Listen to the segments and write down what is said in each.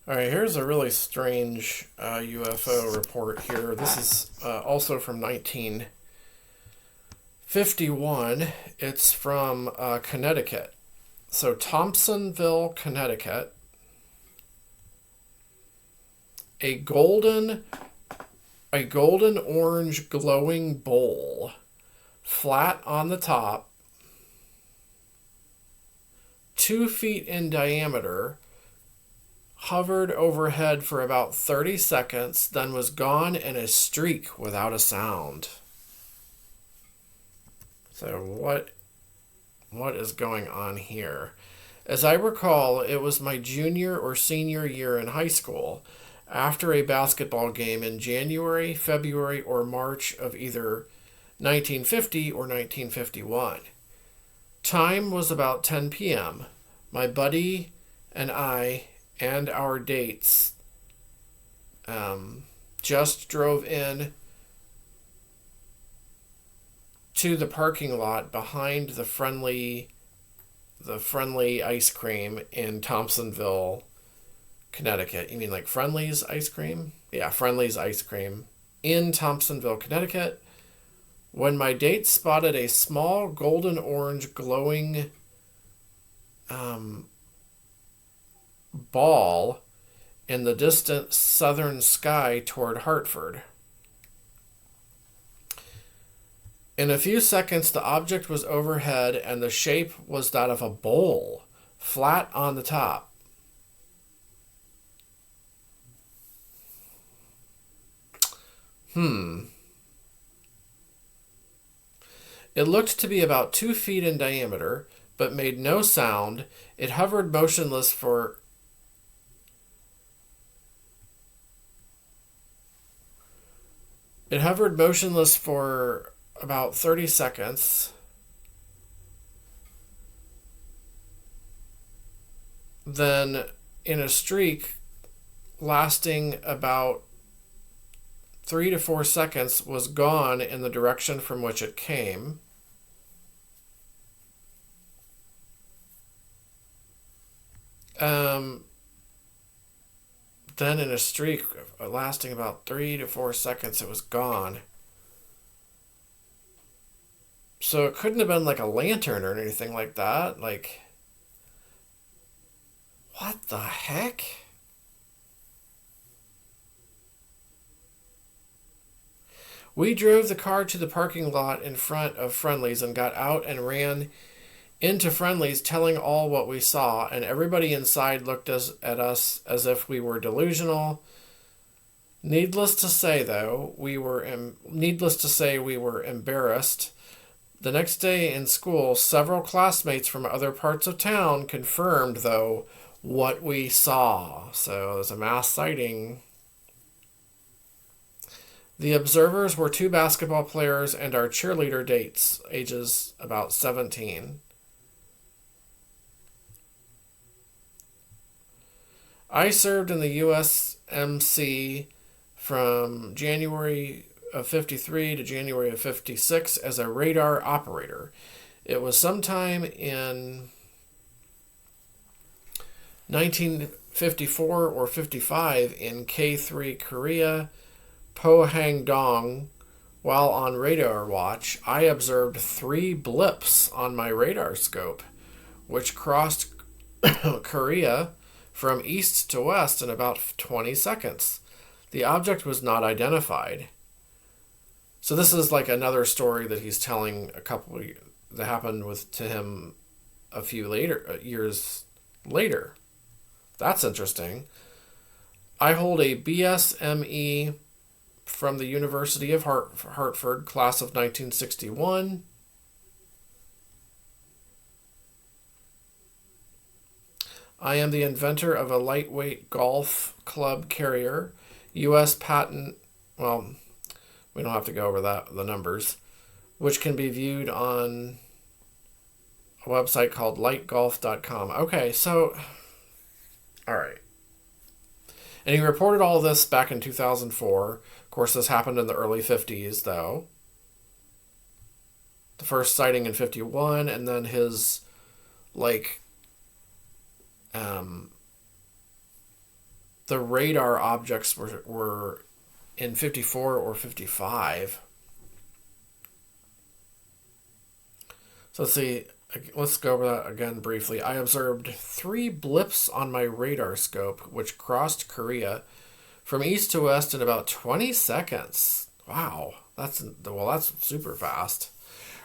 All right, here's a really strange UFO report here. This is also from 1951. It's from Connecticut. So, Thompsonville, Connecticut. A golden orange glowing bowl, flat on the top, 2 feet in diameter, hovered overhead for about 30 seconds, then was gone in a streak without a sound. So what is going on here? As I recall, it was my junior or senior year in high school, after a basketball game in January, February, or March of either 1950 or 1951. Time was about 10 p.m. My buddy and I and our dates just drove in to the parking lot behind the friendly ice cream in Thompsonville, Connecticut. You mean like Friendly's ice cream? Yeah, Friendly's ice cream in Thompsonville, Connecticut, when my date spotted a small golden orange glowing ball in the distant southern sky toward Hartford. In a few seconds, the object was overhead and the shape was that of a bowl, flat on the top. It looked to be about 2 feet in diameter, but made no sound. It hovered motionless for about 30 seconds. Then, in a streak lasting about 3 to 4 seconds, was gone in the direction from which it came. Then in a streak lasting about 3 to 4 seconds, it was gone. So it couldn't have been like a lantern or anything like that. Like, what the heck? We drove the car to the parking lot in front of Friendly's and got out and ran into Friendly's, telling all what we saw, and everybody inside looked at us as if we were delusional. Needless to say, we were embarrassed. The next day in school, several classmates from other parts of town confirmed, though, what we saw. So it was a mass sighting. The observers were 2 basketball players and our cheerleader dates, ages about 17. I served in the USMC from January of 53 to January of 56 as a radar operator. It was sometime in 1954 or 55 in K3 Korea, Pohang-dong. While on radar watch, I observed 3 blips on my radar scope, which crossed Korea from east to west in about 20 seconds. The object was not identified. So this is like another story that he's telling that happened to him a few years later. That's interesting. I hold a BSME from the University of Hartford, class of 1961. I am the inventor of a lightweight golf club carrier, U.S. patent, well, we don't have to go over the numbers, which can be viewed on a website called lightgolf.com. Okay, so, all right. And he reported all this back in 2004. Of course, this happened in the early 50s, though. The first sighting in 51, and then his, the radar objects were in 54 or 55. So let's see. Let's go over that again briefly. I observed 3 blips on my radar scope, which crossed Korea from east to west in about 20 seconds. Wow, that's super fast.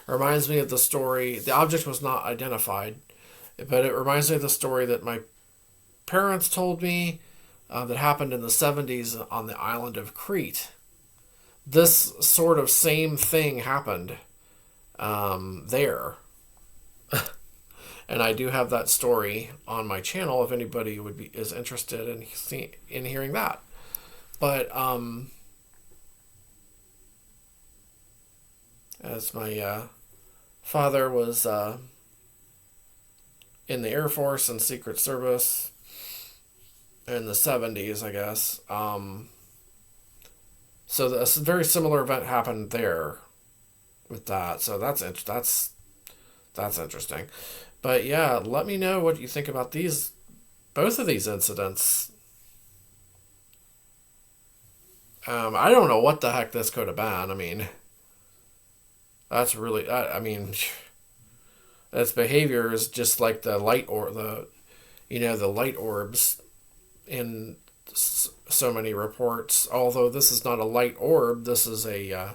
It reminds me of the story. The object was not identified, but it reminds me of the story that my parents told me that happened in the 70s on the island of Crete. This sort of same thing happened there. And I do have that story on my channel if anybody is interested in hearing that. But as my father was in the Air Force and Secret Service in the 70s, I guess. So a very similar event happened there with that. So that's interesting. But yeah, let me know what you think about both of these incidents. I don't know what the heck this could have been. I mean, that's really, I mean, its behavior is just like the light the light orbs in so many reports. Although this is not a light orb, this is a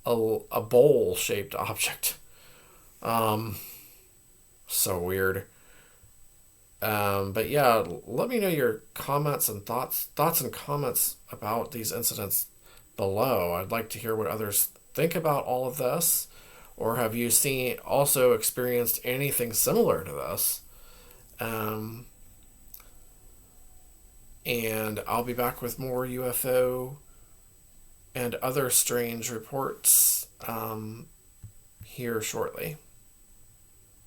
bowl shaped object. So weird. But yeah, let me know your comments and thoughts and comments about these incidents below. I'd like to hear what others think about all of this, or have you also experienced anything similar to this? And I'll be back with more UFO and other strange reports here shortly.